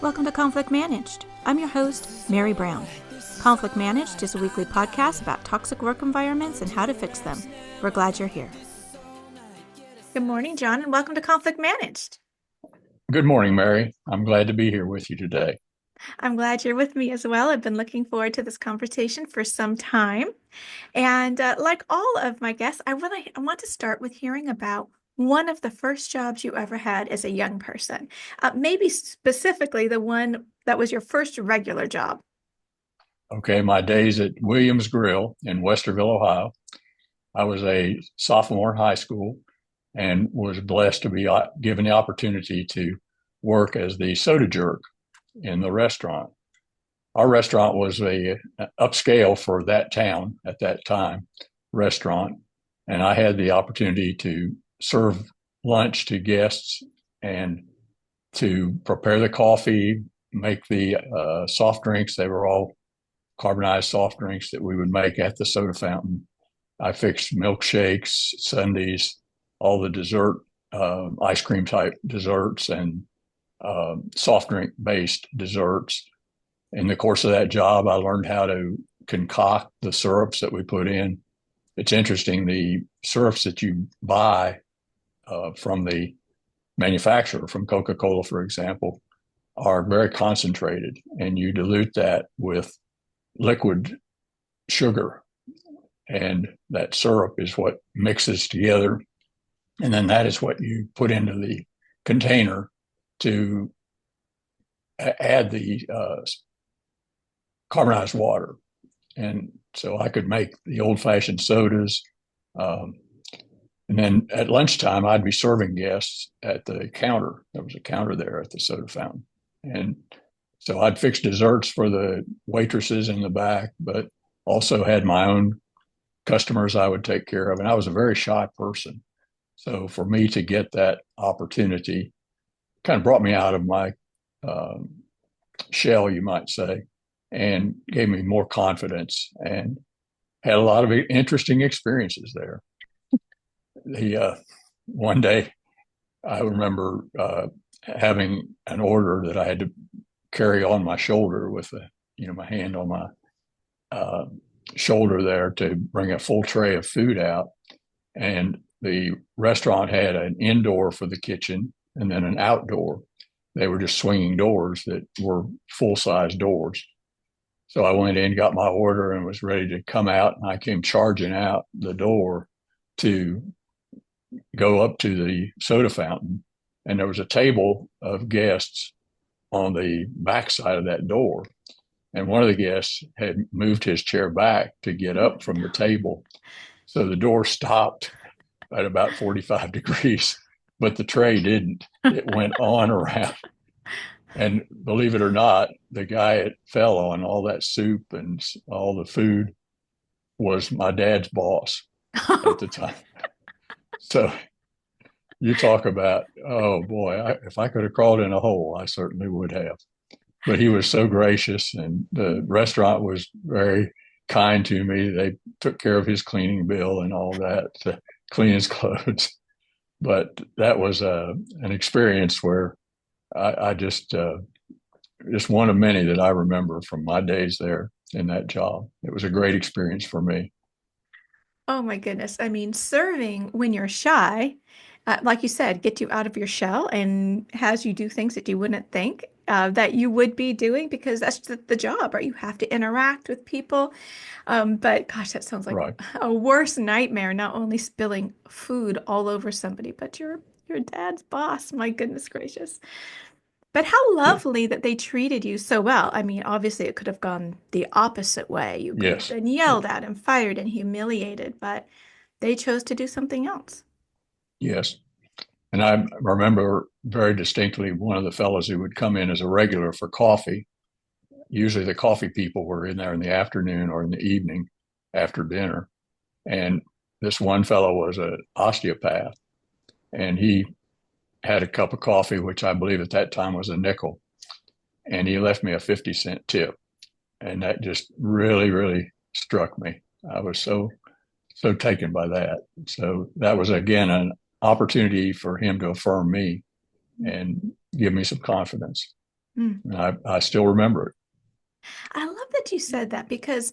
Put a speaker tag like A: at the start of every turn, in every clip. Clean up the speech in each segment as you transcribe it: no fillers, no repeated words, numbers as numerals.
A: Welcome to Conflict Managed. I'm your host, Mary Brown. Conflict Managed is a weekly podcast about toxic work environments and how to fix them. We're glad you're here. Good morning, John, and welcome to Conflict Managed.
B: Good morning, Mary. I'm glad to be here with you today.
A: I'm glad you're with me as well. I've been looking forward to this conversation for some time. And like all of my guests, I want to start with hearing about one of the first jobs you ever had as a young person. Maybe specifically the one that was your first regular job.
B: Okay, my days at Williams Grill in Westerville, Ohio. I was a sophomore in high school and was blessed to be given the opportunity to work as the soda jerk in the restaurant. Our restaurant was a upscale for that town at that time restaurant, and I had the opportunity to serve lunch to guests and to prepare the coffee, make the soft drinks. They were all carbonized soft drinks that we would make at the soda fountain. I fixed milkshakes, sundaes, all the dessert, ice cream type desserts, and soft drink based desserts. In the course of that job, I learned how to concoct the syrups that we put in. It's interesting, the syrups that you buy from the manufacturer, from Coca-Cola, for example, are very concentrated, and you dilute that with liquid sugar. And that syrup is what mixes together. And then that is what you put into the container to add the carbonized water. And so I could make the old-fashioned sodas. And then at lunchtime, I'd be serving guests at the counter. There was a counter there at the soda fountain. And so I'd fix desserts for the waitresses in the back, but also had my own customers I would take care of. And I was a very shy person. So for me to get that opportunity kind of brought me out of my shell, you might say, and gave me more confidence and had a lot of interesting experiences there. One day I remember having an order that I had to carry on my shoulder with my hand on my shoulder there to bring a full tray of food out. And the restaurant had an indoor for the kitchen and then an outdoor. They were just swinging doors that were full-size doors. So I went in, got my order, and was ready to come out. And I came charging out the door to go up to the soda fountain. And there was a table of guests on the backside of that door. And one of the guests had moved his chair back to get up from the table. So the door stopped at about 45 degrees, but the tray didn't. It went on around. And believe it or not, the guy it fell on, all that soup and all the food, was my dad's boss at the time. So you talk about, oh boy, if I could have crawled in a hole, I certainly would have. But he was so gracious, and the restaurant was very kind to me. They took care of his cleaning bill and all that, to clean his clothes. But that was an experience where I just one of many that I remember from my days there in that job. It was a great experience for me.
A: Oh my goodness. I mean, serving when you're shy, like you said, get you out of your shell and has you do things that you wouldn't think that you would be doing, because that's the job, right? You have to interact with people. But gosh, that sounds like
B: Right.
A: a worse nightmare, not only spilling food all over somebody, but your dad's boss. My goodness gracious. But how
B: Yeah.
A: lovely that they treated you so well. I mean, obviously it could have gone the opposite way. You could have
B: Yes.
A: been yelled at and fired and humiliated, but they chose to do something else.
B: Yes. And I remember very distinctly one of the fellows who would come in as a regular for coffee. Usually the coffee people were in there in the afternoon or in the evening after dinner. And this one fellow was an osteopath, and he had a cup of coffee, which I believe at that time was a nickel. And he left me a 50-cent tip. And that just really, really struck me. I was so taken by that. So that was, again, an opportunity for him to affirm me and give me some confidence.
A: Mm.
B: And I still remember it.
A: I love that you said that because,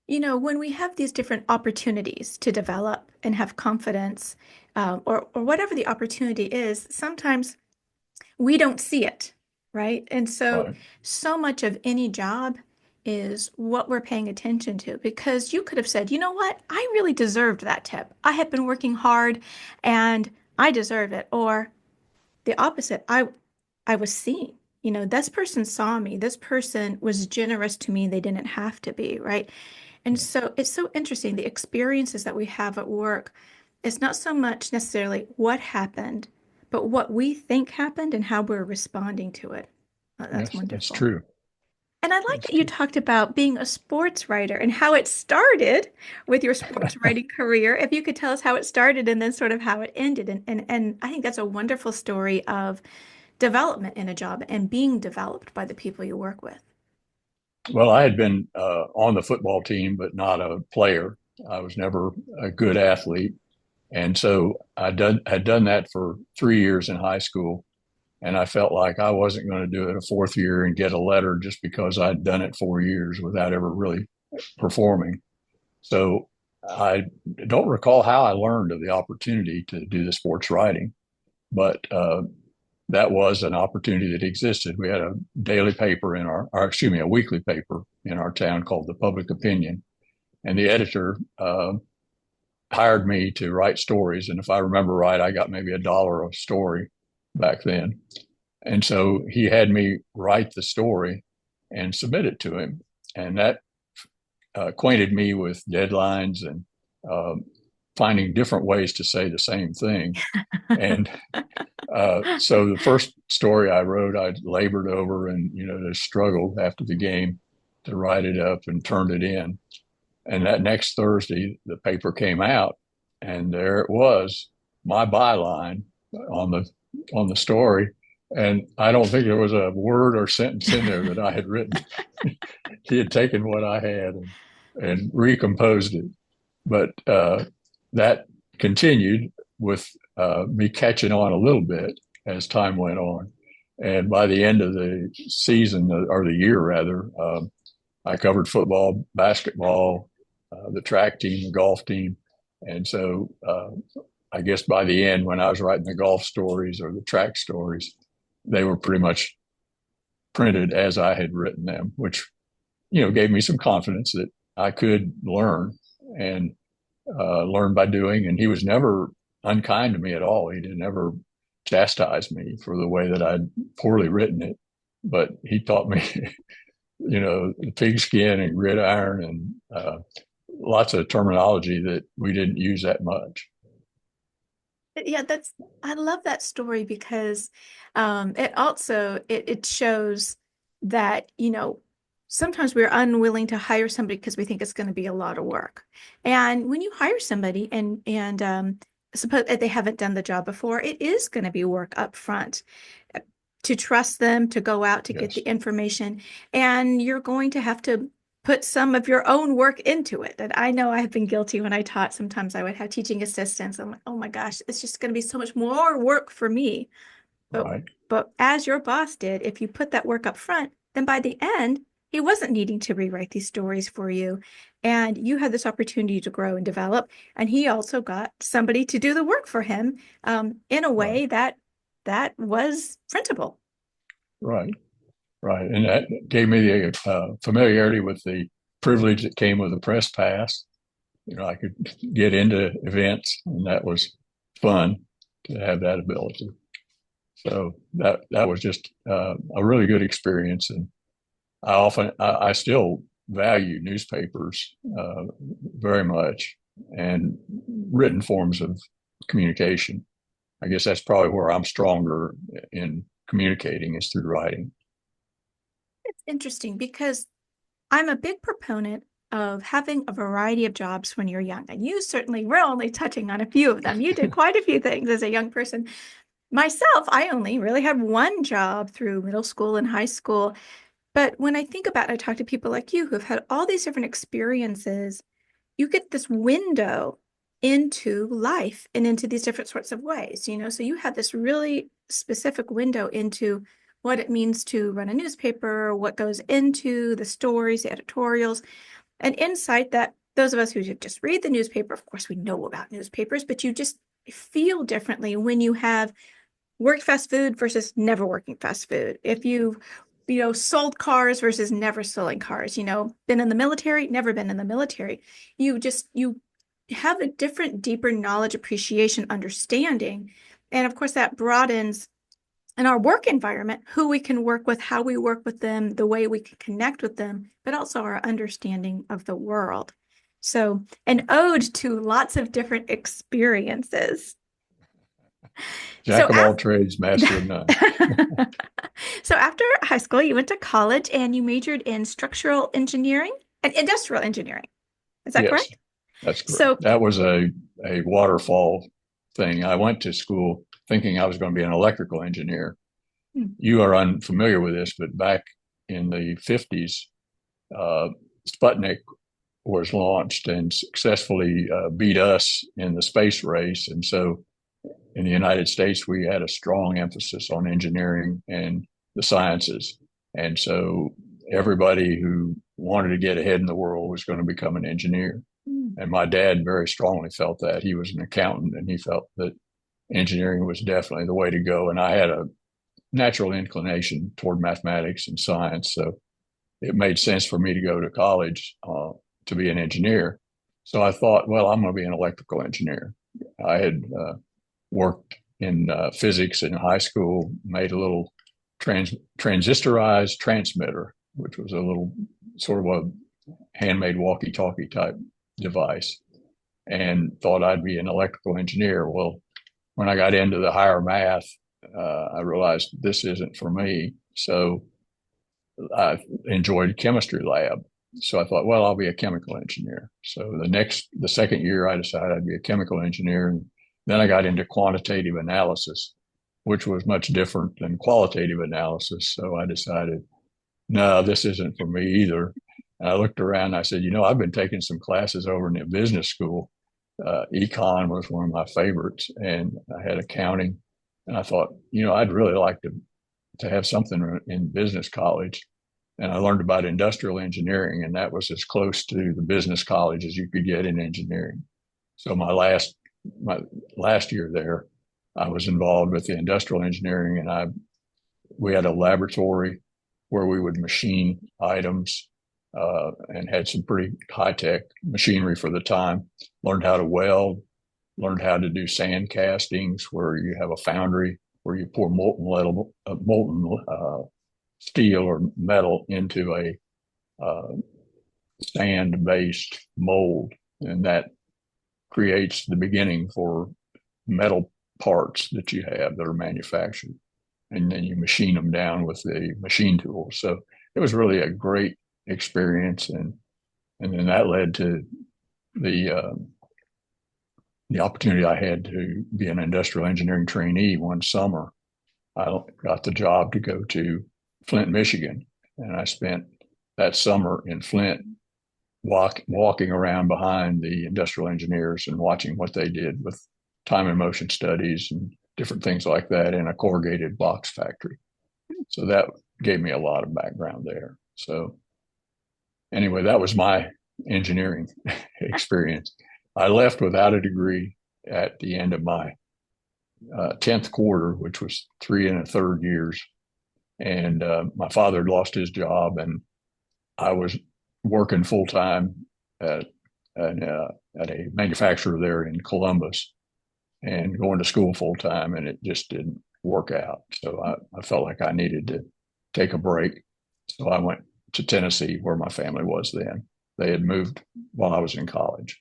A: when we have these different opportunities to develop and have confidence, or whatever the opportunity is, sometimes we don't see it, right? And so,
B: Right.
A: so much of any job is what we're paying attention to because you could have said, you know what? I really deserved that tip. I have been working hard and I deserve it. Or the opposite. I was seen. This person saw me. This person was generous to me. They didn't have to be, right? And
B: Yeah.
A: so it's so interesting. The experiences that we have at work, it's not so much necessarily what happened, but what we think happened and how we're responding to it. That's
B: Yes, that's
A: wonderful.
B: true.
A: And I like
B: That's
A: that you
B: true.
A: talked about being a sports writer and how it started with your sports writing career. If you could tell us how it started and then sort of how it ended. And I think that's a wonderful story of development in a job and being developed by the people you work with.
B: Well, I had been on the football team, but not a player. I was never a good athlete. And so had done that for 3 years in high school. And I felt like I wasn't going to do it a fourth year and get a letter just because I'd done it 4 years without ever really performing. So I don't recall how I learned of the opportunity to do the sports writing, but that was an opportunity that existed. We had a daily paper in or excuse me, a weekly paper in our town called the Public Opinion, and the editor hired me to write stories. And if I remember right, I got maybe $1 a story back then. And so he had me write the story and submit it to him, and that acquainted me with deadlines and um, finding different ways to say the same thing. And so the first story I wrote, I labored over and just struggled after the game to write it up and turned it in. And that next Thursday, the paper came out, and there it was, my byline on the story. And I don't think there was a word or sentence in there that I had written. He had taken what I had and recomposed it. But that continued with me catching on a little bit as time went on. And by the end of the season, or the year rather, I covered football, basketball, the track team, the golf team. And so I guess by the end, when I was writing the golf stories or the track stories, they were pretty much printed as I had written them, which, gave me some confidence that I could learn and learn by doing. And he was never unkind to me at all. He didn't ever chastise me for the way that I'd poorly written it, but he taught me, pigskin and gridiron and lots of terminology that we didn't use that much.
A: Yeah, I love that story because it shows that, sometimes we're unwilling to hire somebody because we think it's going to be a lot of work. And when you hire somebody and suppose that they haven't done the job before, it is going to be work up front to trust them, to go out to get the
B: Yes,
A: information, and you're going to have to put some of your own work into it. And I know I have been guilty when I taught. Sometimes I would have teaching assistants. I'm like, oh my gosh, it's just going to be so much more work for me. But
B: right,
A: but as your boss did, if you put that work up front, then by the end, he wasn't needing to rewrite these stories for you. And you had this opportunity to grow and develop. And he also got somebody to do the work for him in a
B: right,
A: way that was printable.
B: right, right. And that gave me the familiarity with the privilege that came with the press pass. I could get into events, and that was fun to have that ability. So that was just a really good experience, and I still value newspapers very much and written forms of communication. I guess that's probably where I'm stronger in communicating is through writing.
A: It's interesting because I'm a big proponent of having a variety of jobs when you're young. And you certainly were only touching on a few of them. You did quite a few things as a young person. Myself, I only really had one job through middle school and high school. But when I think about it, I talk to people like you who have had all these different experiences. You get this window into life and into these different sorts of ways, so you have this really specific window into what it means to run a newspaper, what goes into the stories, the editorials, an insight that those of us who just read the newspaper, of course, we know about newspapers, but you just feel differently when you have worked fast food versus never working fast food. If you've sold cars versus never selling cars, been in the military, never been in the military. You have a different, deeper knowledge, appreciation, understanding. And of course, that broadens in our work environment who we can work with, how we work with them, the way we can connect with them, but also our understanding of the world. So, an ode to lots of different experiences. So,
B: Jack of all trades, master of none.
A: so after high school, you went to college and you majored in structural engineering and industrial engineering. Is that
B: Yes,
A: correct?
B: that's correct.
A: So,
B: That was a waterfall thing. I went to school thinking I was going to be an electrical engineer.
A: hmm,
B: You are unfamiliar with this, but back in the 50s, uh, Sputnik was launched and successfully beat us in the space race. And so in the United States, we had a strong emphasis on engineering and the sciences. And so everybody who wanted to get ahead in the world was going to become an engineer.
A: hmm,
B: And my dad very strongly felt that. He was an accountant and he felt that engineering was definitely the way to go. And I had a natural inclination toward mathematics and science. So it made sense for me to go to college to be an engineer. So I thought, well, I'm going to be an electrical engineer. I had worked in physics in high school, made a little transistorized transmitter, which was a little sort of a handmade walkie-talkie type device, and thought I'd be an electrical engineer. Well, when I got into the higher math, I realized this isn't for me. So I enjoyed chemistry lab. So I thought, well, I'll be a chemical engineer. So the second year, I decided I'd be a chemical engineer. And then I got into quantitative analysis, which was much different than qualitative analysis. So I decided, no, this isn't for me either. And I looked around and I said, I've been taking some classes over in the business school. Econ was one of my favorites, and I had accounting. And I thought, I'd really like to have something in business college. And I learned about industrial engineering, and that was as close to the business college as you could get in engineering. So my last year there, I was involved with the industrial engineering, and we had a laboratory where we would machine items and had some pretty high tech machinery for the time. Learned how to weld, learned how to do sand castings, where you have a foundry where you pour molten steel or metal into a sand based mold, and that creates the beginning for metal parts that you have that are manufactured, and then you machine them down with the machine tools. So it was really a great experience, and then that led to the uh, the opportunity I had to be an industrial engineering trainee one summer. I got the job to go to Flint, Michigan, and I spent that summer in Flint walking around behind the industrial engineers and watching what they did with time and motion studies and different things like that in a corrugated box factory. So that gave me a lot of background there. So anyway, that was my engineering experience. I left without a degree at the end of my 10th quarter, which was 3 1/3 years. And my father had lost his job, and I was working full time at a manufacturer there in Columbus and going to school full time, and it just didn't work out. So I felt like I needed to take a break. So I went to Tennessee, where my family was then. They had moved while I was in college.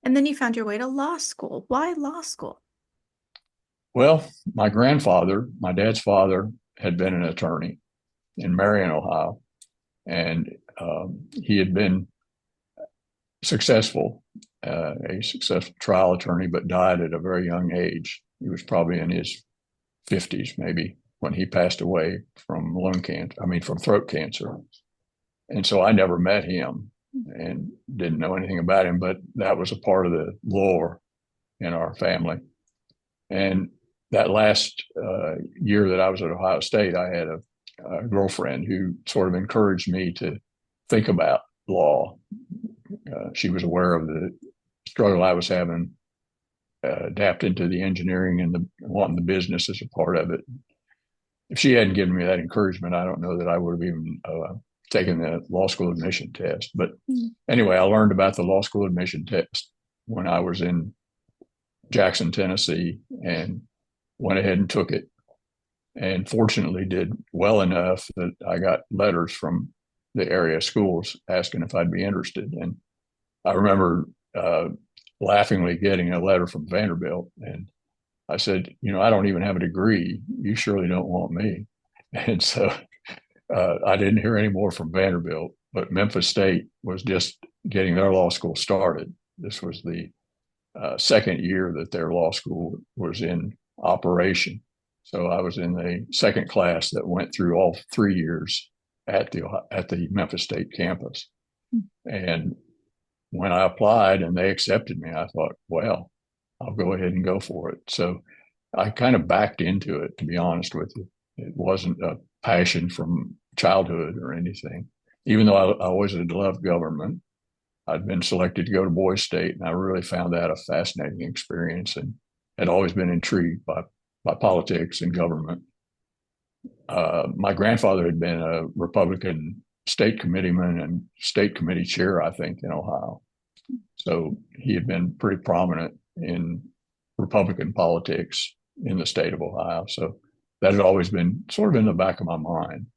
A: and then you found your way to law school. Why law school?
B: Well, my dad's father, had been an attorney in Marion, Ohio, and he had been successful, a successful trial attorney, but died at a very young age. He was probably in his 50s, maybe, when he passed away from from throat cancer. And so I never met him and didn't know anything about him, but that was a part of the lore in our family. And that last year that I was at Ohio State, I had a girlfriend who sort of encouraged me to think about law. She was aware of the struggle I was having, adapt into the engineering and the wanting the business as a part of it. If she hadn't given me that encouragement, I don't know that I would have even taken the law school admission test. But
A: Mm.
B: anyway, I learned about the law school admission test when I was in Jackson, Tennessee, and went ahead and took it. And fortunately, did well enough that I got letters from the area schools asking if I'd be interested. And I remember laughingly getting a letter from Vanderbilt, and I said, I don't even have a degree. You surely don't want me. And so I didn't hear any more from Vanderbilt, but Memphis State was just getting their law school started. This was the second year that their law school was in operation. So I was in the second class that went through all 3 years at the Memphis State campus. And when I applied and they accepted me, I thought, well, I'll go ahead and go for it. So I kind of backed into it, to be honest with you. It wasn't a passion from childhood or anything. Even though I always had loved government, I'd been selected to go to Boys State, and I really found that a fascinating experience and had always been intrigued by politics and government. My grandfather had been a Republican state committeeman and state committee chair, I think, in Ohio. So he had been pretty prominent in Republican politics in the state of Ohio. So that had always been sort of in the back of my mind.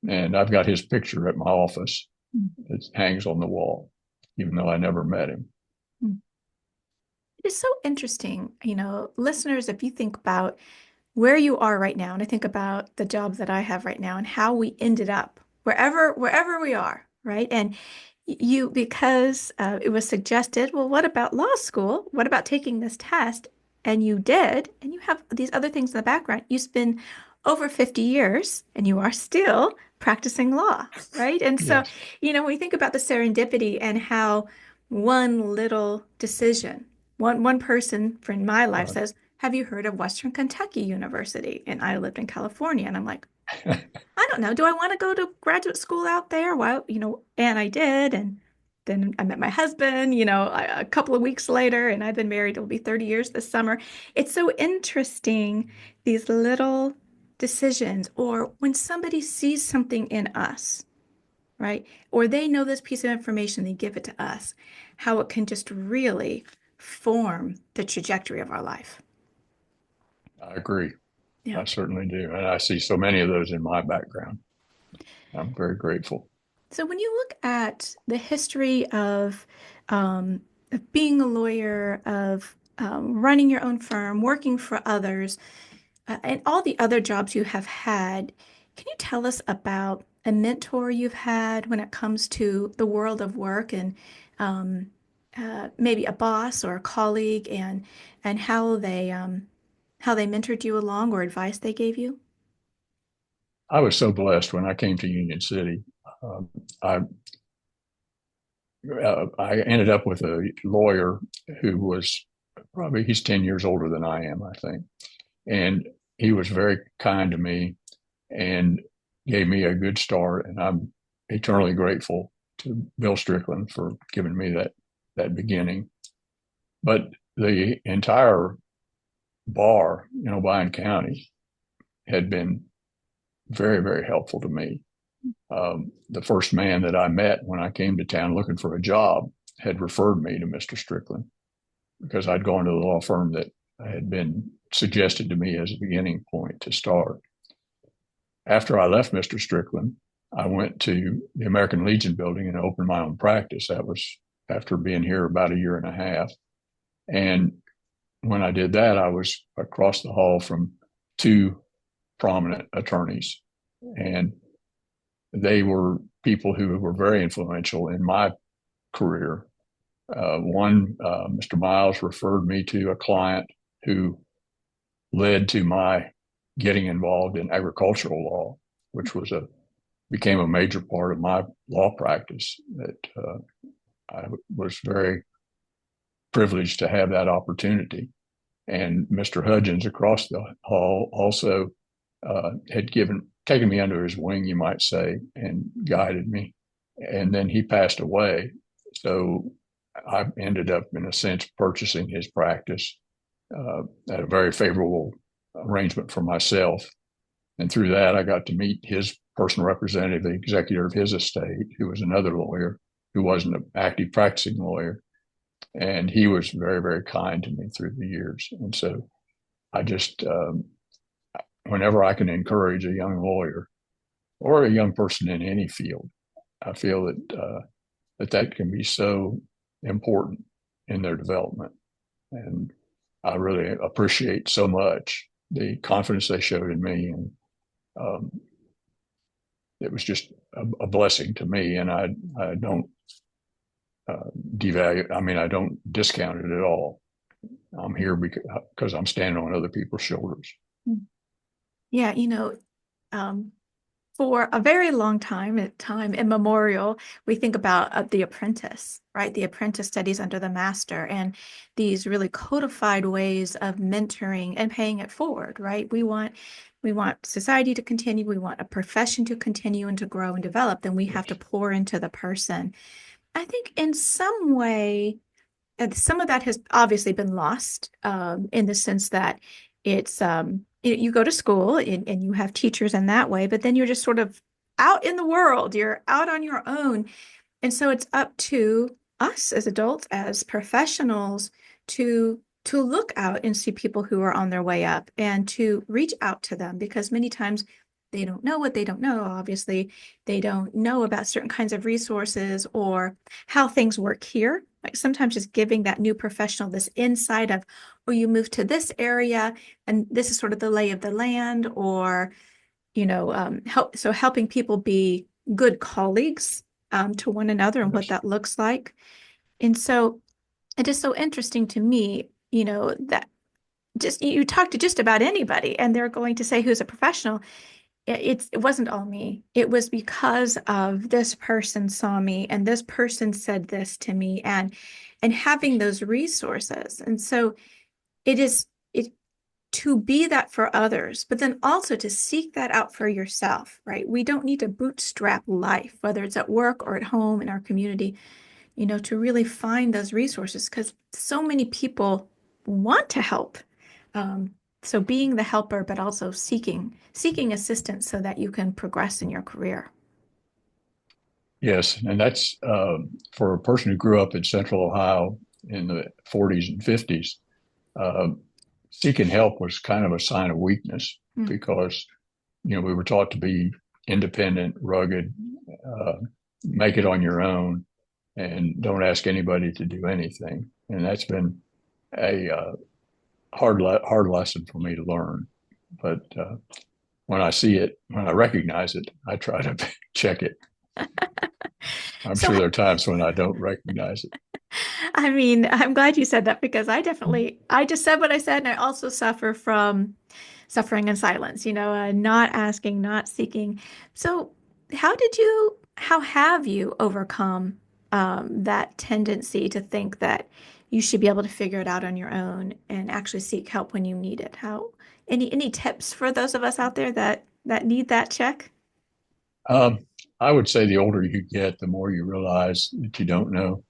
B: And I've got his picture at my office. It hangs on the wall, even though I never met him.
A: It is so interesting, listeners, if you think about where you are right now, and I think about the job that I have right now and how we ended up wherever we are, right? And because it was suggested, well, what about law school? What about taking this test? And you did, and you have these other things in the background. You spend over 50 years and you are still practicing law, right? And so,
B: Yes.
A: we think about the serendipity and how one little decision, one person in my life
B: Right.
A: says, have you heard of Western Kentucky University? And I lived in California, and I'm like, I don't know. Do I want to go to graduate school out there? Well, and I did. And then I met my husband, a couple of weeks later, and I've been married. It'll be 30 years this summer. It's so interesting, these little decisions, or when somebody sees something in us, right? Or they know this piece of information, they give it to us, how it can just really form the trajectory of our life.
B: I agree.
A: Yeah.
B: I certainly do. And I see so many of those in my background. I'm very grateful.
A: So when you look at the history of being a lawyer, of running your own firm, working for others, and all the other jobs you have had, can you tell us about a mentor you've had when it comes to the world of work and um, maybe a boss or a colleague and how they mentored you along or advice they gave you?
B: I was so blessed when I came to Union City. Um, I I ended up with a lawyer who was probably he's 10 years older than I am, I think. And he was very kind to me and gave me a good start. And I'm eternally grateful to Bill Strickland for giving me that beginning. But the entire bar, Bryan County, had been very, very helpful to me. The first man that I met when I came to town looking for a job had referred me to Mr. Strickland because I'd gone to the law firm that had been suggested to me as a beginning point to start. After I left Mr. Strickland, I went to the American Legion building and opened my own practice. That was after being here about a year and a half. And when I did that, I was across the hall from two prominent attorneys. And they were people who were very influential in my career. Mr. Miles referred me to a client who led to my getting involved in agricultural law, which became a major part of my law practice. That I was very privileged to have that opportunity. And Mr. Hudgens across the hall also had taken me under his wing, you might say, and guided me. And then he passed away. So I ended up, in a sense, purchasing his practice at a very favorable arrangement for myself. And through that, I got to meet his personal representative, the executor of his estate, who was another lawyer who wasn't an active practicing lawyer. And he was very, very kind to me through the years. And so I just, whenever I can encourage a young lawyer or a young person in any field, I feel that can be so important in their development. And I really appreciate so much the confidence they showed in me. And um, it was just a blessing to me. And I don't devalue, I mean, I don't discount it at all. I'm here because I'm standing on other people's shoulders.
A: Yeah, um, for a very long time, at time immemorial, we think about the apprentice, right? The apprentice studies under the master and these really codified ways of mentoring and paying it forward, right? We want society to continue, we want a profession to continue and to grow and develop, then we have to
B: Yes.
A: pour into the person. I think in some way, and some of that has obviously been lost in the sense that you go to school and you have teachers in that way, but then you're just sort of out in the world, you're out on your own. And so it's up to us as adults, as professionals, to look out and see people who are on their way up and to reach out to them because many times they don't know what they don't know. Obviously, they don't know about certain kinds of resources or how things work here. Like sometimes just giving that new professional this insight of, oh, you move to this area and this is sort of the lay of the land, or helping people be good colleagues to one another and what
B: Yes.
A: that looks like. And so it is so interesting to me, that just you talk to just about anybody and they're going to say who's a professional. It wasn't all me. It was because of this person saw me and this person said this to me and having those resources. And so it is it to be that for others, but then also to seek that out for yourself, right? We don't need to bootstrap life, whether it's at work or at home in our community, to really find those resources because so many people want to help. Um, so being the helper, but also seeking assistance so that you can progress in your career.
B: Yes. And that's for a person who grew up in Central Ohio in the 40s and 50s. Uh, Seeking help was kind of a sign of weakness
A: Mm.
B: because we were taught to be independent, rugged, uh, make it on your own, and don't ask anybody to do anything. And that's been a hard lesson for me to learn. But when I recognize it, I try to check it. I'm
A: So
B: sure there are times when I don't recognize it.
A: I mean, I'm glad you said that because I just said what I said, and I also suffer from suffering in silence, not asking, not seeking. So, how have you overcome that tendency to think that you should be able to figure it out on your own and actually seek help when you need it? Any tips for those of us out there that need that check?
B: Um, I would say the older you get, the more you realize that you don't know,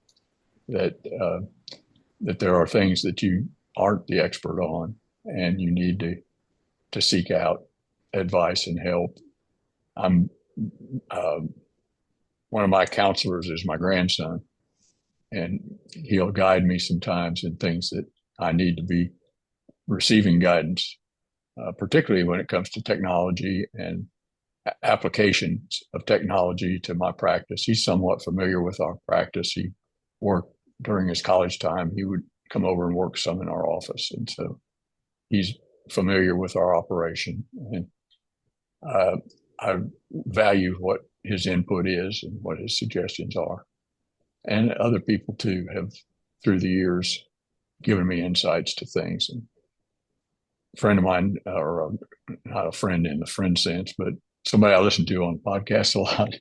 B: that that there are things that you aren't the expert on, and you need to seek out advice and help. I'm um, One of my counselors is my grandson, and he'll guide me sometimes in things that I need to be receiving guidance, particularly when it comes to technology and applications of technology to my practice. He's somewhat familiar with our practice. He worked during his college time. He would come over and work some in our office, and so he's familiar with our operation. And uh, I value what his input is and what his suggestions are. And other people too have, through the years, given me insights to things. And a friend of mine, or not a friend in the friend sense, but somebody I listen to on podcasts a lot,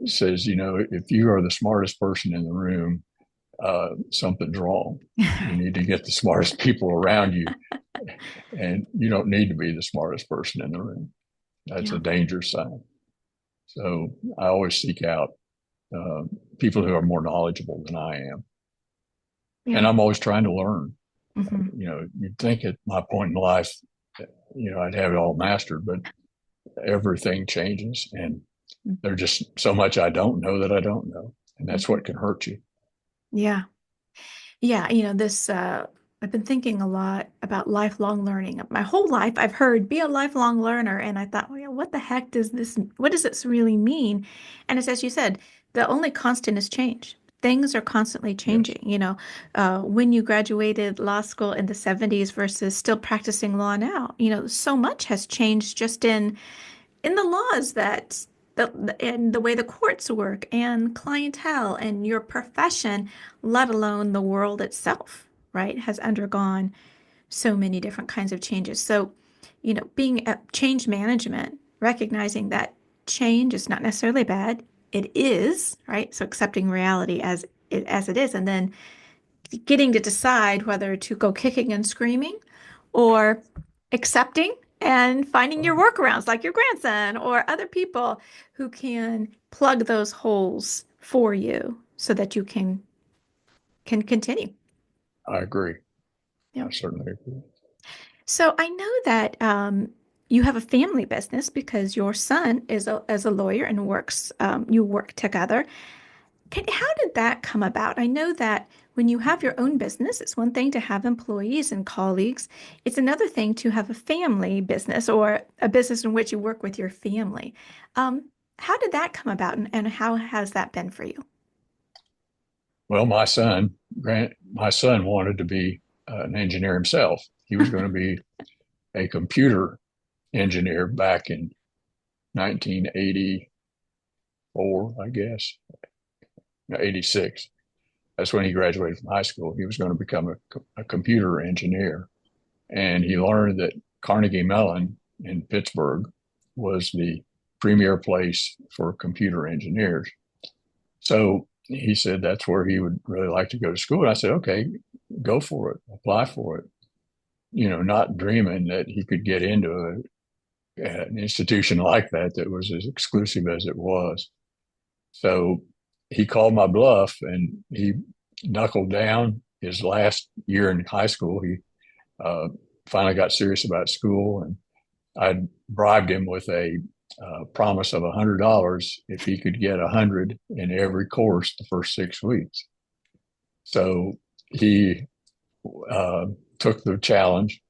B: says, if you are the smartest person in the room, something's wrong. You need to get the smartest people around you, and you don't need to be the smartest person in the room. That's a
A: Yeah.
B: danger sign. So I always seek out uh, people who are more knowledgeable than I am, and
A: Yeah.
B: I'm always trying to learn.
A: Hmm.
B: You'd think at my point in life, I'd have it all mastered, but everything changes, and there's just so much I don't know that I don't know, and that's
A: Hmm.
B: what can hurt you.
A: Yeah. Yeah, I've been thinking a lot about lifelong learning. My whole life, I've heard be a lifelong learner, and I thought, well, yeah, what the heck what does this really mean? And it's as you said, the only constant is change. Things are constantly
B: Yes,
A: changing. When you graduated law school in the 70s versus still practicing law now, so much has changed just in the laws and the way the courts work and clientele and your profession, let alone the world itself, right, has undergone so many different kinds of changes. So, being a change management, recognizing that change is not necessarily bad, it is, right? So accepting reality as it is, and then getting to decide whether to go kicking and screaming or accepting and finding your workarounds like your grandson or other people who can plug those holes for you so that you can continue.
B: I agree.
A: Yeah.
B: I certainly agree.
A: So I know that you have a family business because your son is a lawyer and you work together. How did that come about? I know that when you have your own business, it's one thing to have employees and colleagues. It's another thing to have a family business or a business in which you work with your family. Um, how did that come about, and how has that been for you?
B: Well, my son wanted to be an engineer himself. He was going to be a computer engineer back in 1984, I guess, no, 86. That's when he graduated from high school. He was going to become a computer engineer. And he learned that Carnegie Mellon in Pittsburgh was the premier place for computer engineers. So he said that's where he would really like to go to school. And I said, okay, go for it, apply for it. Not dreaming that he could get into an institution like that was as exclusive as it was. So he called my bluff and he knuckled down his last year in high school. He uh, finally got serious about school, and I bribed him with a promise of $100 if he could get 100 in every course the first 6 weeks. So he uh, took the challenge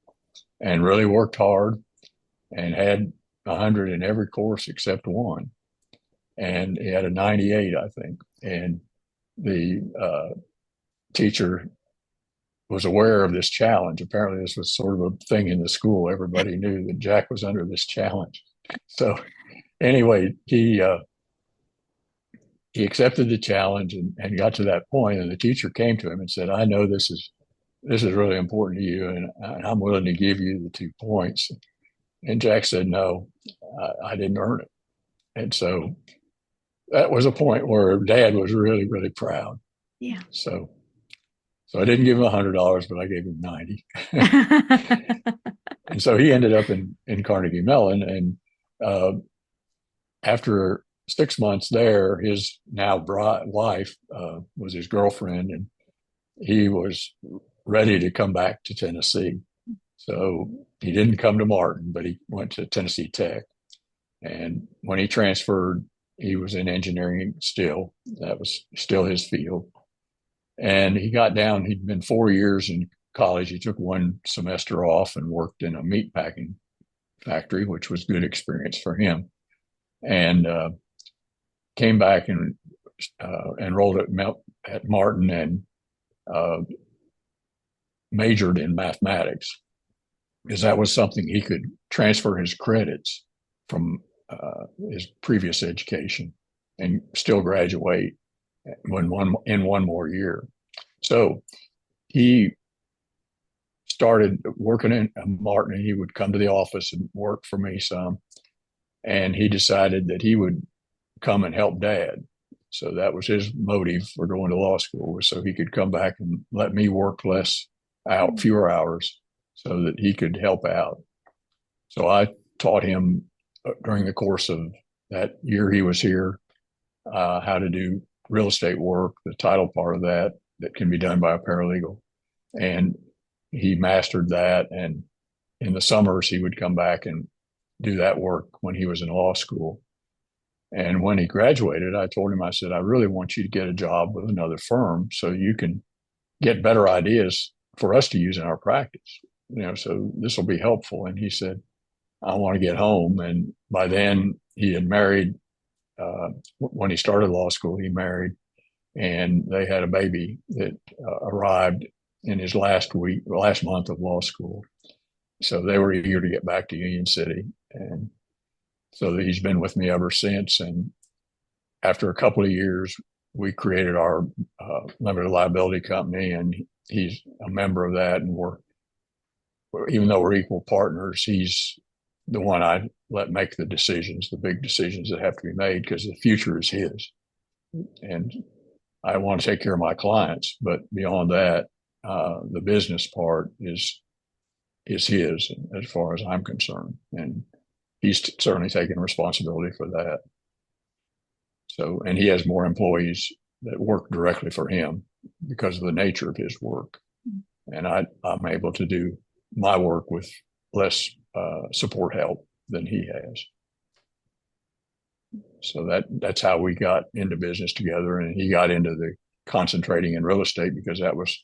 B: and really worked hard and had 100 in every course except one. And he had a 98, I think. And the teacher was aware of this challenge. Apparently, this was sort of a thing in the school. Everybody knew that Jack was under this challenge. So anyway, he accepted the challenge and got to that point, and the teacher came to him and said, "I know this is really important to you, and I'm willing to give you the 2 points." And Jack said, "No, I didn't earn it." And so that was a point where Dad was really, really proud.
A: Yeah.
B: So, so I didn't give him $100, but I gave him 90. And so he ended up in Carnegie Mellon. And uh, after 6 months there, his now wife was his girlfriend, and he was ready to come back to Tennessee. So he didn't come to Martin, but he went to Tennessee Tech. And when he transferred, he was in engineering still. That was still his field. And he got down, he'd been 4 years in college. He took one semester off and worked in a meat packing factory, which was good experience for him. And came back and enrolled at Martin and uh, majored in mathematics because that was something he could transfer his credits from his previous education and still graduate in one more year. So he started working in Martin, and he would come to the office and work for me some. And he decided that he would come and help Dad. So that was his motive for going to law school, was so he could come back and let me work fewer hours, so that he could help out. So I taught him during the course of that year he was here how to do real estate work, the title part of that can be done by a paralegal. And he mastered that. And in the summers, he would come back and do that work when he was in law school. And when he graduated, I told him, I said, I really want you to get a job with another firm so you can get better ideas for us to use in our practice. So this will be helpful. And he said, I want to get home. And by then he had married. When he started law school, he married, and they had a baby that arrived in his last month of law school. So they were eager to get back to Union City. And so he's been with me ever since. And after a couple of years, we created our limited liability company, and he's a member of that. And even though we're equal partners, he's the one I let make the decisions, the big decisions that have to be made, because the future is his. And I want to take care of my clients, but beyond that, the business part is his, as far as I'm concerned. And he's certainly taken responsibility for that. So, and he has more employees that work directly for him because of the nature of his work. And I'm able to do my work with less support help than he has. So that's how we got into business together. And he got into the concentrating in real estate because that was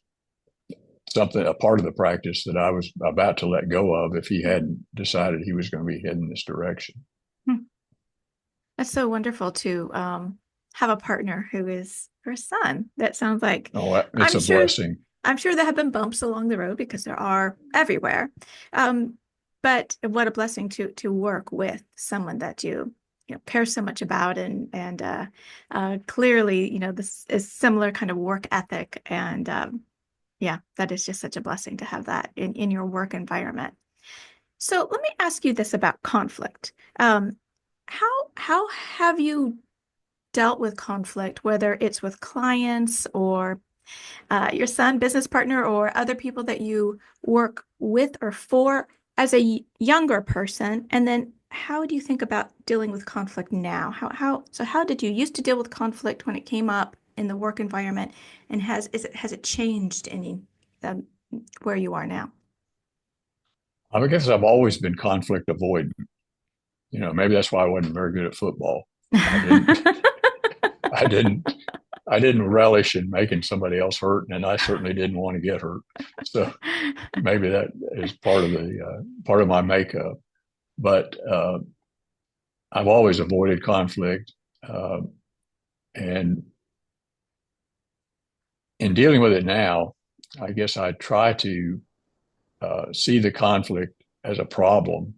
B: a part of the practice that I was about to let go of if he hadn't decided he was going to be heading this direction.
A: That's so wonderful to have a partner who is your son. That sounds like,
B: it's a blessing.
A: I'm sure there have been bumps along the road, because there are everywhere. But what a blessing to work with someone that you care so much about, and clearly, this is similar kind of work ethic. And yeah, that is just such a blessing to have that in your work environment. So let me ask you this about conflict. How have you dealt with conflict, whether it's with clients or your son, business partner, or other people that you work with or for as a younger person? And then how do you think about dealing with conflict now? How did you used to deal with conflict when it came up in the work environment, and has it changed any where you are now?
B: I guess I've always been conflict avoidant. Maybe that's why I wasn't very good at football. I didn't, I didn't, I didn't relish in making somebody else hurt, and I certainly didn't want to get hurt. So maybe that is part of my makeup. But I've always avoided conflict, and in dealing with it now, I guess I try to see the conflict as a problem,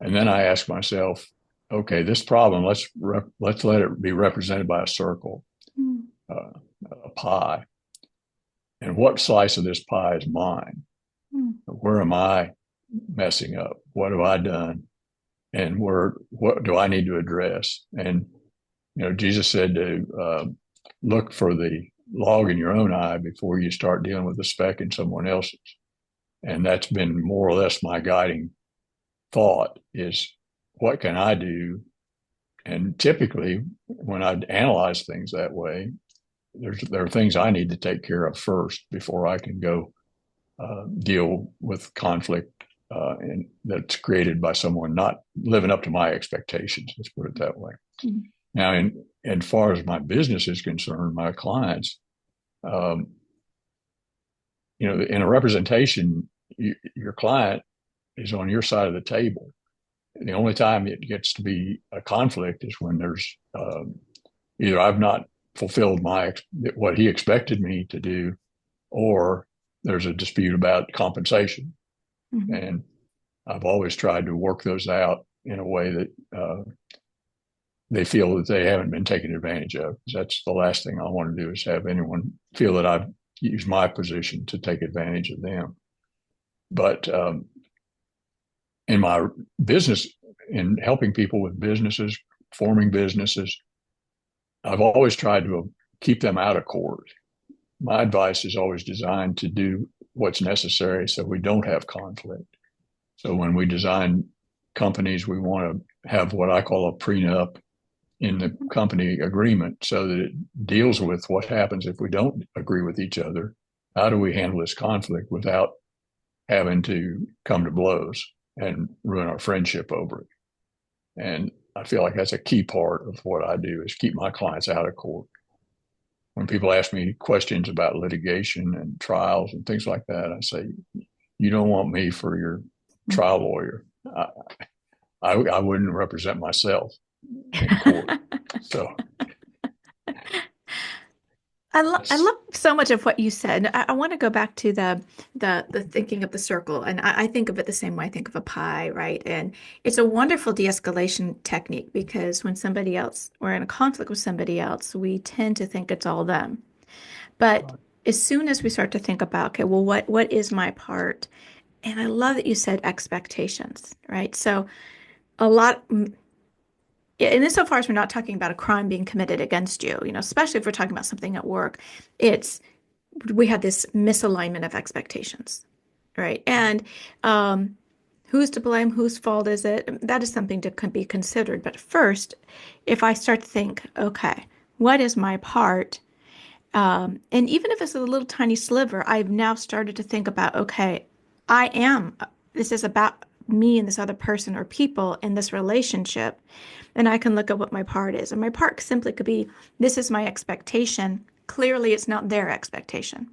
B: and then I ask myself, okay, this problem, let's let it be represented by a circle, a pie, and what slice of this pie is mine? Where am I messing up? What have I done? And what do I need to address? And Jesus said to look for the log in your own eye before you start dealing with the speck in someone else's. And that's been more or less my guiding thought, is what can I do? And typically when I analyze things that way, there are things I need to take care of first before I can go deal with conflict and that's created by someone not living up to my expectations. Let's put it that way. Mm-hmm. Now, as far as my business is concerned, my clients, in a representation, your client is on your side of the table. The only time it gets to be a conflict is when there's either I've not fulfilled what he expected me to do, or there's a dispute about compensation. Mm-hmm. And I've always tried to work those out in a way that they feel that they haven't been taken advantage of. That's the last thing I want to do, is have anyone feel that I've used my position to take advantage of them. But in my business, in helping people with businesses, forming businesses, I've always tried to keep them out of court. My advice is always designed to do what's necessary so we don't have conflict. So when we design companies, we want to have what I call a prenup in the company agreement so that it deals with what happens if we don't agree with each other. How do we handle this conflict without having to come to blows and ruin our friendship over it? And I feel like that's a key part of what I do is keep my clients out of court. When people ask me questions about litigation and trials and things like that, I say, you don't want me for your trial lawyer. I wouldn't represent myself in court. So
A: I
B: that's
A: love so much of what you said. I want to go back to the thinking of the circle, and I think of it the same way I think of a pie, right? And it's a wonderful de-escalation technique because when somebody else we're in a conflict with somebody else, we tend to think it's all them. But as soon as we start to think about, okay, well, what is my part? And I love that you said expectations, right? So a lot, and insofar as we're not talking about a crime being committed against you, especially if we're talking about something at work, it's we have this misalignment of expectations, right? And who's to blame? Whose fault is it? That is something to be considered. But first, if I start to think, okay, what is my part? And even if it's a little tiny sliver, I've now started to think about, okay, I am, this is about me and this other person or people in this relationship. And I can look at what my part is. And my part simply could be, this is my expectation. Clearly, it's not their expectation.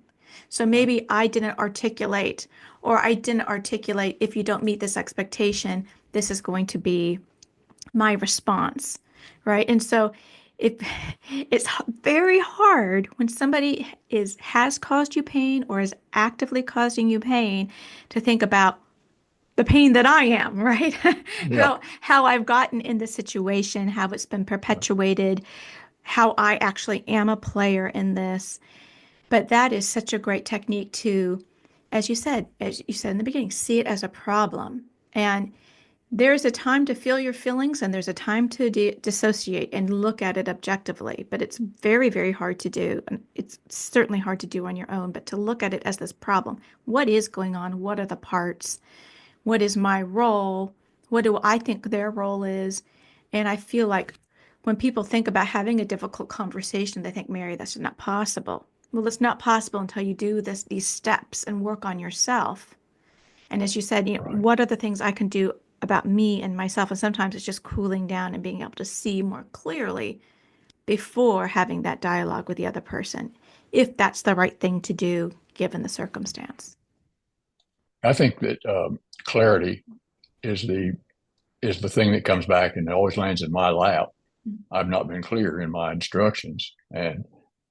A: So maybe I didn't articulate, or I didn't articulate, if you don't meet this expectation, this is going to be my response, right? And so it it's very hard when somebody is has caused you pain or is actively causing you pain to think about the pain that I am, right?
B: yeah.
A: How I've gotten in this situation, how it's been perpetuated, how I actually am a player in this. But that is such a great technique to, as you said in the beginning, see it as a problem. And there's a time to feel your feelings and there's a time to dissociate and look at it objectively, but it's very, very hard to do. And it's certainly hard to do on your own, but to look at it as this problem. What is going on? What are the parts? What is my role? What do I think their role is? And I feel like when people think about having a difficult conversation, they think, Mary, that's not possible. Well, it's not possible until you do these steps and work on yourself. And as you said,
B: Right.
A: what are the things I can do about me and myself? And sometimes it's just cooling down and being able to see more clearly before having that dialogue with the other person, if that's the right thing to do given the circumstance.
B: I think that clarity is the thing that comes back and it always lands in my lap. I've not been clear in my instructions, and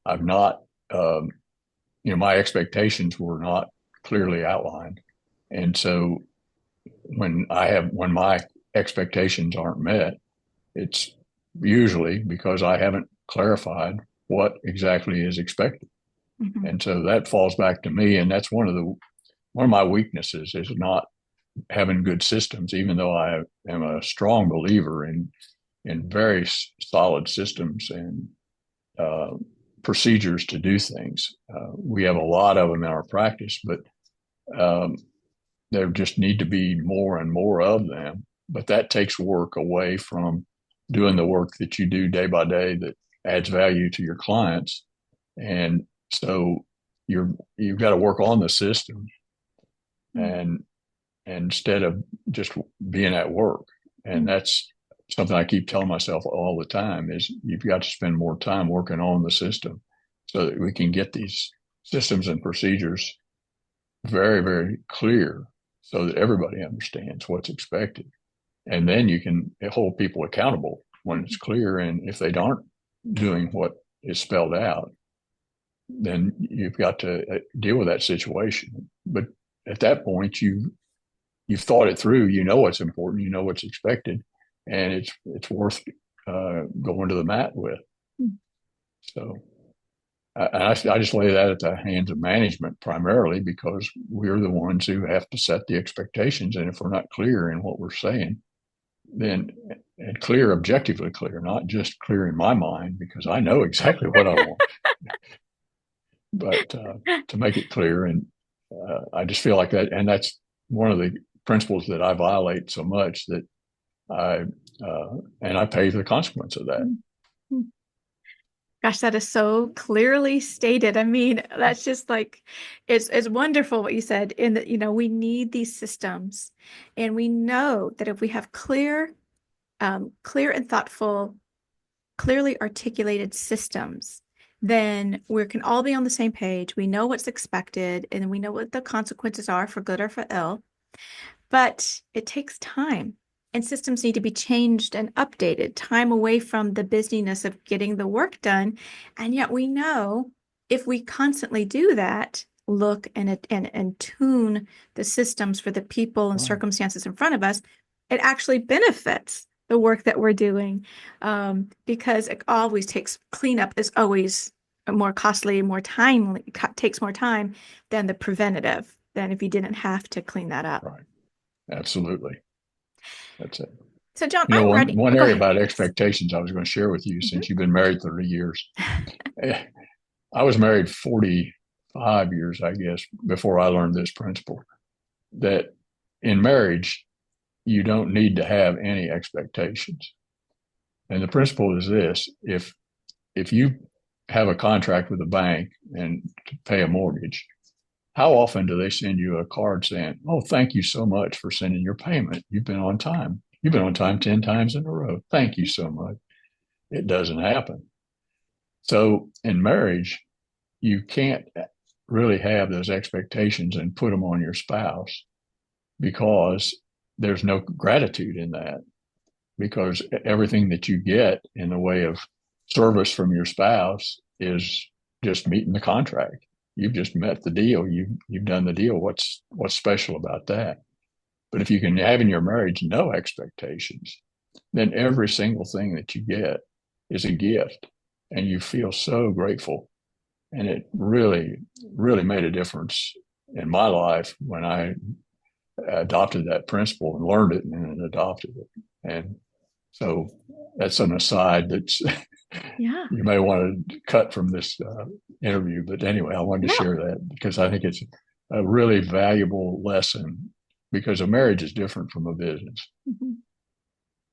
B: I've not, um, my expectations were not clearly outlined, and so when my expectations aren't met, it's usually because I haven't clarified what exactly is expected,
A: Mhm.
B: and so that falls back to me, and that's one of my weaknesses is not having good systems, even though I am a strong believer in very solid systems and uh, procedures to do things. We have a lot of them in our practice, but um, there just need to be more and more of them. But that takes work away from doing the work that you do day by day that adds value to your clients. And so you've got to work on the system and instead of just being at work. And
A: Mhm.
B: that's something I keep telling myself all the time is you've got to spend more time working on the system so that we can get these systems and procedures very, very clear so that everybody understands what's expected. And then you can hold people accountable when it's clear. And if they aren't doing what is spelled out, then you've got to deal with that situation. But at that point, you've thought it through. You know what's important. You know what's expected, and it's worth going to the mat with. So I just lay that at the hands of management primarily because we're the ones who have to set the expectations, and if we're not clear in what we're saying, then and clear, objectively clear, not just clear in my mind because I know exactly what I want, but to make it clear. And I just feel like that, and that's one of the principles that I violate so much that I and I pay the consequence of that.
A: Gosh, that is so clearly stated. I mean, that's just like it's wonderful what you said in that, we need these systems. And we know that if we have clear and thoughtful, clearly articulated systems, then we can all be on the same page. We know what's expected and we know what the consequences are for good or for ill. But it takes time, and systems need to be changed and updated, time away from the busyness of getting the work done. And yet we know if we constantly do that, look and tune the systems for the people and
B: Right.
A: circumstances in front of us, it actually benefits the work that we're doing. Because it always takes cleanup is always more costly, more timely, takes more time than the preventative, than if you didn't have to clean that up.
B: Right. Absolutely. That's it.
A: So, John,
B: You know,
A: I'm
B: one
A: ready.
B: one
A: Oh, go
B: area
A: ahead.
B: about
A: Yes.
B: expectations I was going to share with you
A: Mhm.
B: since you've been married 30 years. I was married 45 years, I guess, before I learned this principle that in marriage, you don't need to have any expectations. And the principle is this: if you have a contract with a bank and to pay a mortgage, how often do they send you a card saying, "Oh, thank you so much for sending your payment. You've been on time. You've been on time 10 times in a row. Thank you so much." It doesn't happen. So in marriage, you can't really have those expectations and put them on your spouse because there's no gratitude in that, because everything that you get in the way of service from your spouse is just meeting the contract. You've just met the deal. You've done the deal. What's special about that? But if you can have in your marriage no expectations, then every single thing that you get is a gift, and you feel so grateful. And it really, really made a difference in my life when I adopted that principle and learned it and then adopted it. And so that's an aside that's
A: Yeah.
B: you may want to cut from this interview. But anyway, I wanted to
A: No.
B: share that because I think it's a really valuable lesson because a marriage is different from a business.
A: Mhm.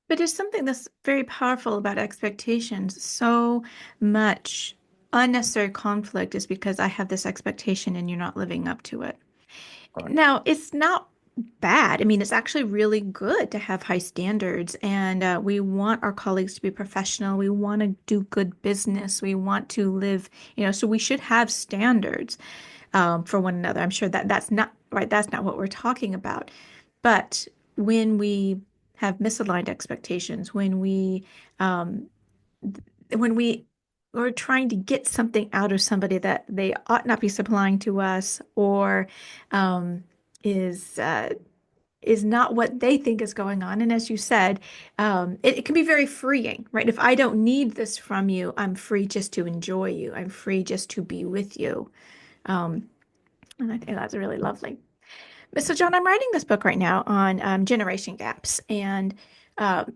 A: But there's something that's very powerful about expectations. So much unnecessary conflict is because I have this expectation and you're not living up to it.
B: Right.
A: Now, it's not bad. I mean, it's actually really good to have high standards, and we want our colleagues to be professional. We want to do good business. We want to live, so we should have standards for one another. I'm sure that that's not right. That's not what we're talking about. But when we have misaligned expectations, um, when we are trying to get something out of somebody that they ought not be supplying to us, or um, is is not what they think is going on. And as you said, it can be very freeing, right? If I don't need this from you, I'm free just to enjoy you. I'm free just to be with you. Um, and I think that's really lovely. So, John, I'm writing this book right now on generation gaps, and uh,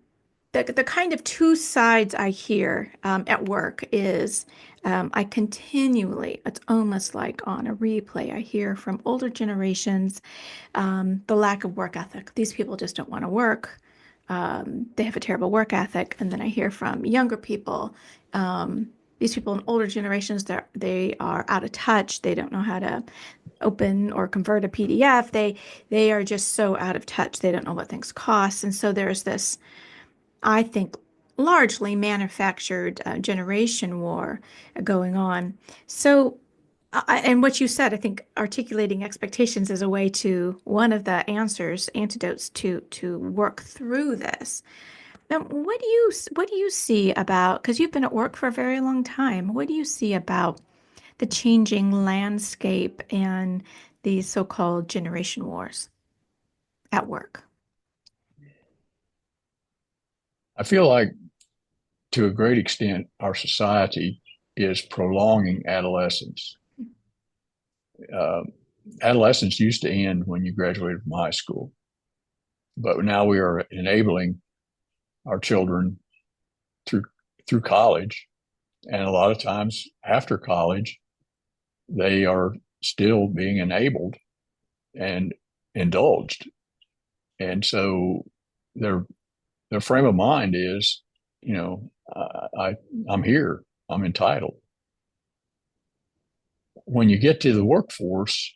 A: the kind of two sides I hear at work is I continually, it's almost like on a replay, I hear from older generations the lack of work ethic. These people just don't want to work. They have a terrible work ethic. And then I hear from younger people, these people in older generations, they are out of touch. They don't know how to open or convert a PDF. They are just so out of touch. They don't know what things cost. And so there's this, I think, largely manufactured generation war going on. So, and what you said, I think articulating expectations is a way to one of the answers, antidotes to work through this. Now, what do you see about, because you've been at work for a very long time, what do you see about the changing landscape and these so-called generation wars at work?
B: I feel like to a great extent, our society is prolonging adolescence. Uh, Adolescence used to end when you graduated from high school, but now we are enabling our children through through college, and a lot of times after college, they are still being enabled and indulged, and so their their frame of mind is, you know, I'm here, I'm entitled. When you get to the workforce,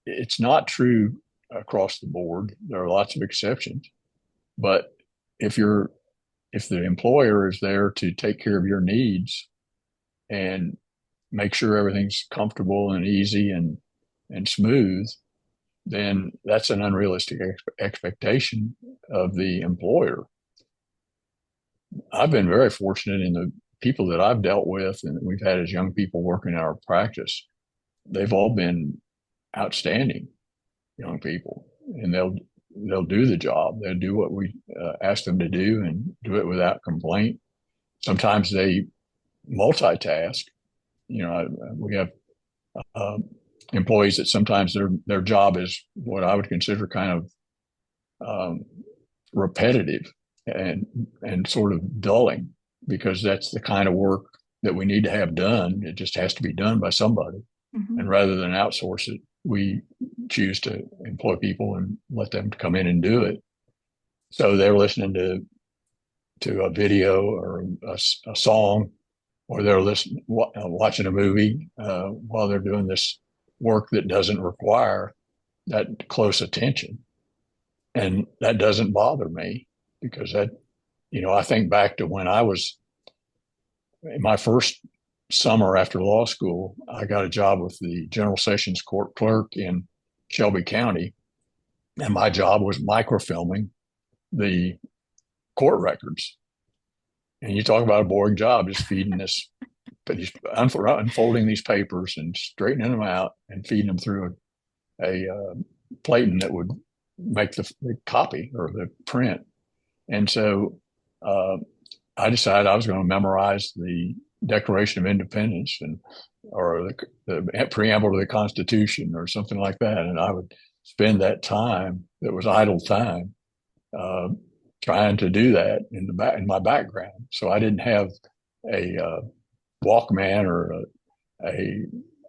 B: it's not true across the board. There are lots of exceptions, but if you're if the employer is there to take care of your needs and make sure everything's comfortable and easy and smooth, then that's an unrealistic expectation of the employer. I've been very fortunate in the people that I've dealt with and that we've had as young people working in our practice. They've all been outstanding young people, and they'll do the job. They'll do what we ask them to do and do it without complaint. Sometimes they multitask. We have uh, employees that sometimes their job is what I would consider kind of repetitive and sort of dulling, because that's the kind of work that we need to have done. It just has to be done by somebody.
A: Mhm.
B: And rather than outsource it, we choose to employ people and let them come in and do it. So they're listening to a video or a song, or they're watching a movie while they're doing this work that doesn't require that close attention. And that doesn't bother me, because I think back to when I was in my first summer after law school. I got a job with the General Sessions Court clerk in Shelby County, and my job was microfilming the court records. And you talk about a boring job, just feeding this, unfolding these papers and straightening them out and feeding them through a platen that would make the copy or the print. And so uh, I decided I was going to memorize the Declaration of Independence and or the preamble to the Constitution or something like that, and I would spend that time that was idle time uh, trying to do that in my background. So I didn't have a Walkman or a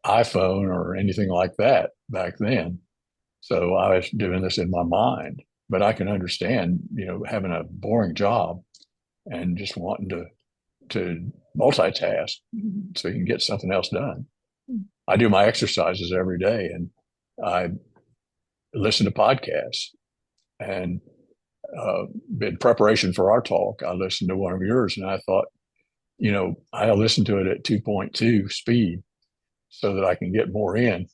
B: iPhone or anything like that back then. So I was doing this in my mind, but I can understand, having a boring job and just wanting to multitask so you can get something else done. I do my exercises every day, and I listen to podcasts. And in preparation for our talk, I listened to one of yours, and I thought, I listened to it at 2.2 speed so that I can get more in.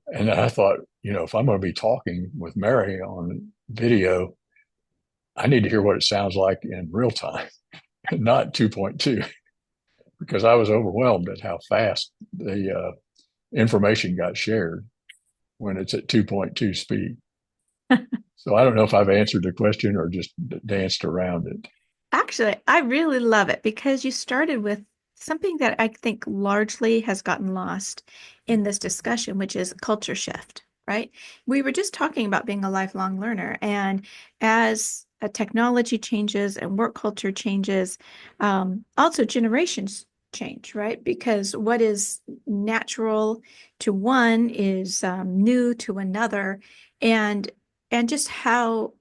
B: And then I thought, if I'm going to be talking with Mary on video, I need to hear what it sounds like in real time, not 2.2, because I was overwhelmed at how fast the information got shared when it's at 2.2 speed. So I don't know if I've answered the question or just danced around it.
A: Actually, I really love it because you started with something that I think largely has gotten lost in this discussion, which is culture shift, right? We were just talking about being a lifelong learner, and as technology changes and work culture changes, also generations change, right? Because what is natural to one is new to another, and just how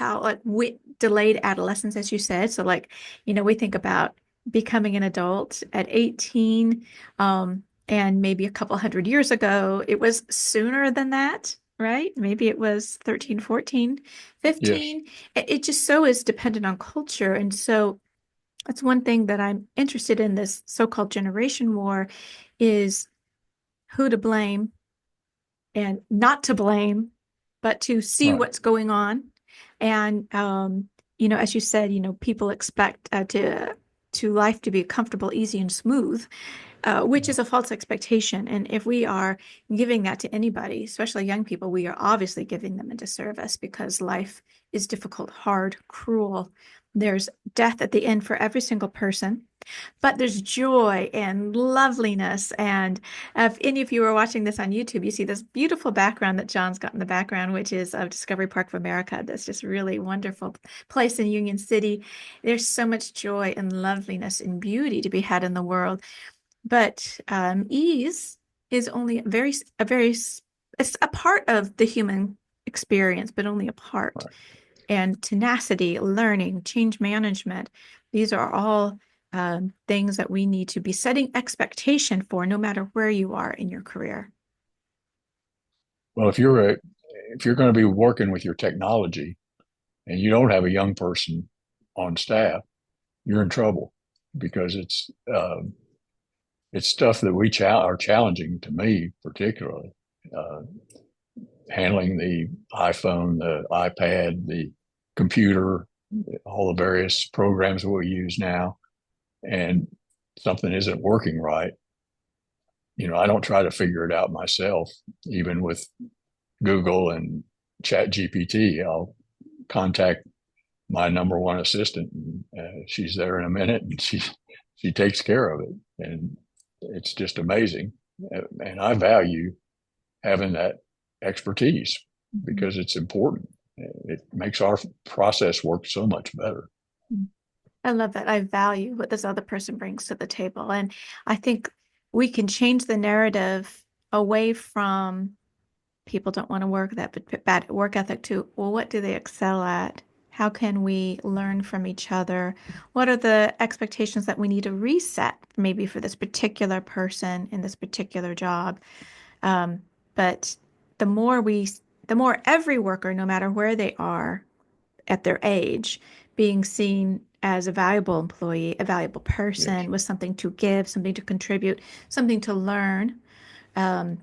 A: like we delayed adolescence, as you said. So like, we think about becoming an adult at 18, and maybe a couple hundred years ago, it was sooner than that, right? Maybe it was 13, 14,
B: Yes.
A: 15. It just so is dependent on culture. And so that's one thing that I'm interested in this so-called generation war is who to blame and not to blame, but to see
B: Right.
A: what's going on. And as you said, people expect to life to be comfortable, easy, and smooth. which is a false expectation. And if we are giving that to anybody, especially young people, we are obviously giving them a disservice because life is difficult, hard, cruel. There's death at the end for every single person, but there's joy and loveliness. And if any of you are watching this on YouTube, you see this beautiful background that John's got in the background, which is of Discovery Park of America. That's just really wonderful place in Union City. There's so much joy and loveliness and beauty to be had in the world. But ease is only it's a part of the human experience, but only a part.
B: Right.
A: And tenacity, learning, change management, these are all things that we need to be setting expectation for, no matter where you are in your career.
B: Well, if you're going to be working with your technology and you don't have a young person on staff, you're in trouble because it's stuff that are challenging to me, particularly uh, handling the iPhone, the iPad, the computer, all the various programs that we use now, and something isn't working right. I don't try to figure it out myself, even with Google and Chat GPT. I'll contact my number one assistant. And, she's there in a minute, and she takes care of it, and it's just amazing. And I value having that expertise
A: Mhm.
B: because it's important. It makes our process work so much better.
A: I love that. I value what this other person brings to the table. And I think we can change the narrative away from people don't want to work that bad work ethic to, well, what do they excel at? How can we learn from each other? What are the expectations that we need to reset maybe for this particular person in this particular job? Um, but the more we, the more every worker, no matter where they are at their age, being seen as a valuable employee, a valuable
B: Yes,
A: person with something to give, something to contribute, something to learn. Um,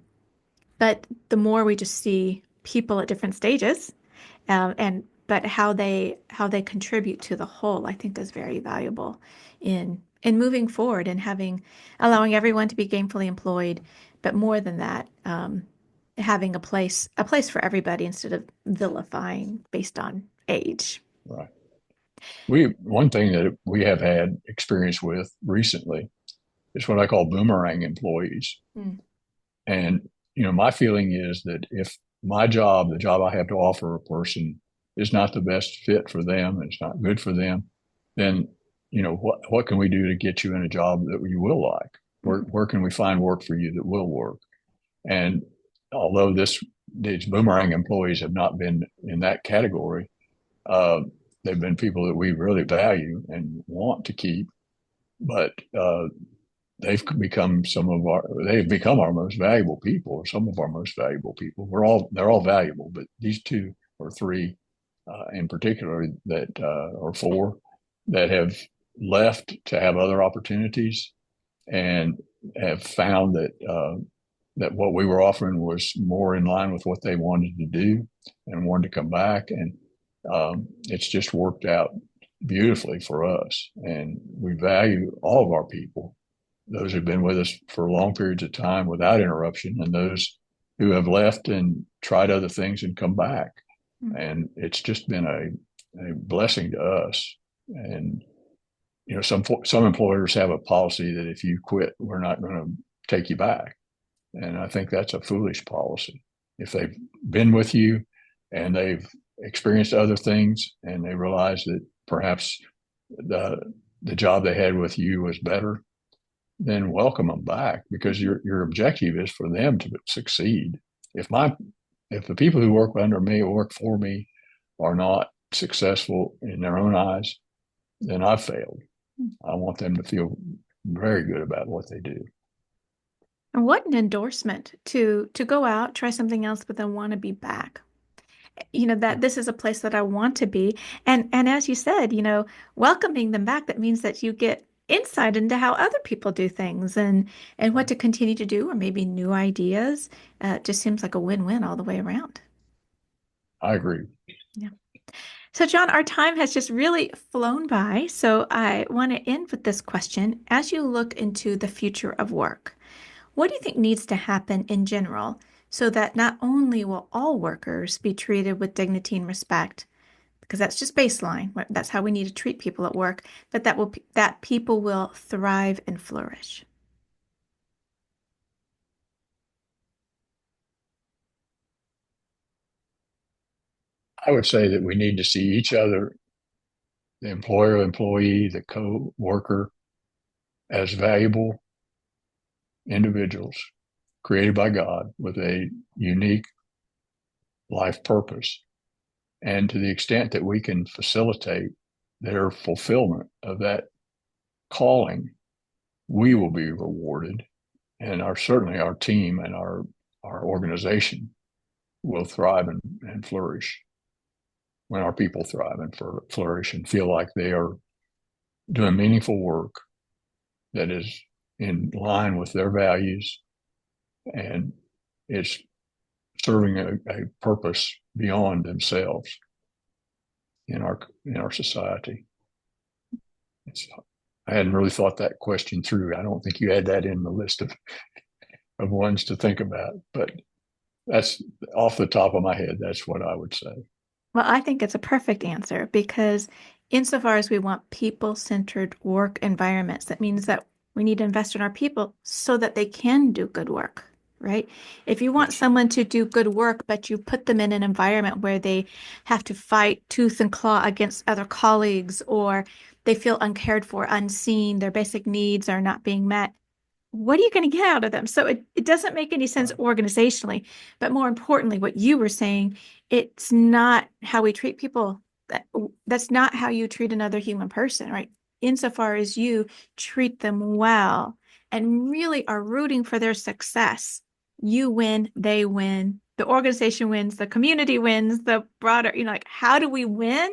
A: but the more we just see people at different stages, and but how they contribute to the whole, I think is very valuable in moving forward and allowing everyone to be gainfully employed, but more than that, having a place for everybody instead of vilifying based on age.
B: right. One thing that we have had experience with recently is what I call boomerang employees.
A: Mm.
B: And my feeling is that if the job I have to offer a person, is not the best fit for them, and it's not good for them, then what can we do to get you in a job that you will like? Where can we find work for you that will work? And although these boomerang employees have not been in that category, uh, they've been people that we really value and want to keep, but they've become our most valuable people, or some of our most valuable people. They're all valuable, but these two or three in particular, or four, that have left to have other opportunities and have found that what we were offering was more in line with what they wanted to do and wanted to come back. And it's just worked out beautifully for us. And we value all of our people, those who've been with us for long periods of time without interruption, and those who have left and tried other things and come back.
A: Mm.
B: And it's just been a blessing to us. And some employers have a policy that if you quit, we're not going to take you back. And I think that's a foolish policy. If they've been with you and they've experienced other things and they realize that perhaps the the job they had with you was better, then welcome them back, because your objective is for them to succeed. If my if the people who work under me or work for me are not successful in their own eyes, then I've failed. I want them to feel very good about what they do.
A: And what an endorsement to go out, try something else, but then want to be back. That this is a place that I want to be. And as you said, welcoming them back, that means that you get insight into how other people do things and what to continue to do, or maybe new ideas. It just seems like a win-win all the way around.
B: I agree.
A: Yeah. So, John, our time has just really flown by. So, I want to end with this question. As you look into the future of work, what do you think needs to happen in general so that not only will all workers be treated with dignity and respect, because that's just baseline, that's how we need to treat people at work, but that people will thrive and flourish?
B: I would say that we need to see each other, the employer, employee, the co-worker, as valuable individuals created by God with a unique life purpose. And to the extent that we can facilitate their fulfillment of that calling, we will be rewarded. And certainly our team and our organization will thrive and flourish when our people thrive and flourish and feel like they are doing meaningful work that is in line with their values and it's serving a purpose beyond themselves in our society. It's, I hadn't really thought that question through. I don't think you had that in the list of ones to think about, but that's off the top of my head. That's what I would say.
A: Well, I think it's a perfect answer because insofar as we want people-centered work environments, that means that we need to invest in our people so that they can do good work, right? If you want
B: Yes.
A: someone to do good work, but you put them in an environment where they have to fight tooth and claw against other colleagues or they feel uncared for, unseen, their basic needs are not being met, what are you going to get out of them? So it doesn't make any sense
B: Right.
A: organizationally. But more importantly, what you were saying, it's not how we treat people. That's not how you treat another human person, right? Insofar as you treat them well and really are rooting for their success, you win, they win, the organization wins, the community wins, the broader, like, how do we win?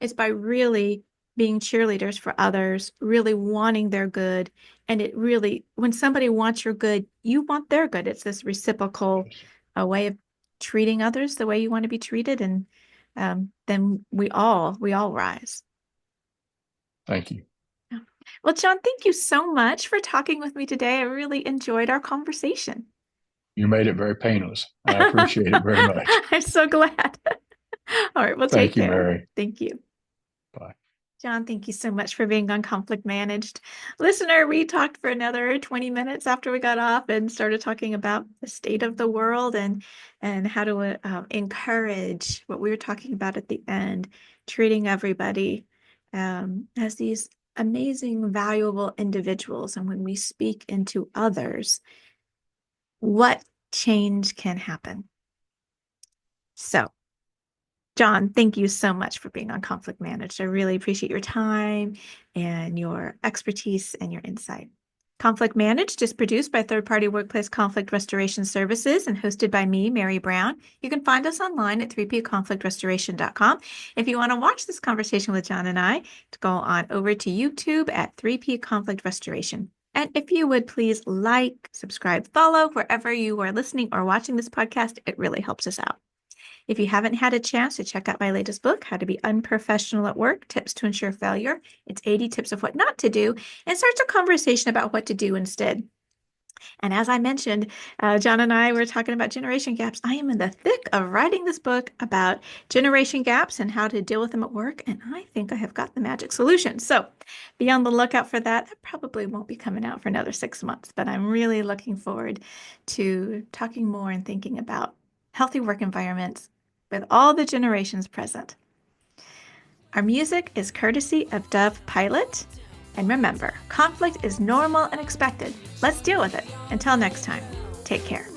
A: It's by really being cheerleaders for others, really wanting their good. And it really, when somebody wants your good, you want their good. It's this reciprocal
B: Yes.
A: way of treating others the way you want to be treated. And then we all rise.
B: Thank you.
A: Yeah. Well, John, thank you so much for talking with me today. I really enjoyed our conversation.
B: You made it very painless. I appreciate it very much.
A: I'm so glad. All right, well, take
B: Thank you,
A: care.
B: Mary.
A: Thank you.
B: Bye.
A: John, thank you so much for being on Conflict Managed. Listener, we talked for another 20 minutes after we got off and started talking about the state of the world and how to encourage what we were talking about at the end, treating everybody as these amazing, valuable individuals. And when we speak into others, what change can happen? So, John, thank you so much for being on Conflict Managed. I really appreciate your time and your expertise and your insight. Conflict Managed is produced by third-party workplace conflict restoration services and hosted by me, Mary Brown. You can find us online at 3pconflictrestoration.com. If you want to watch this conversation with John and I, go on over to YouTube at 3P Conflict Restoration. And if you would please like, subscribe, follow wherever you are listening or watching this podcast, it really helps us out. If you haven't had a chance to check out my latest book, How to Be Unprofessional at Work, Tips to Ensure Failure, it's 80 tips of what not to do, and starts a conversation about what to do instead. And as I mentioned, John and I were talking about generation gaps. I am in the thick of writing this book about generation gaps and how to deal with them at work. And I think I have got the magic solution. So be on the lookout for that. That probably won't be coming out for another 6 months, but I'm really looking forward to talking more and thinking about healthy work environments with all the generations present. Our music is courtesy of Dove Pilot. And remember, conflict is normal and expected. Let's deal with it. Until next time, take care.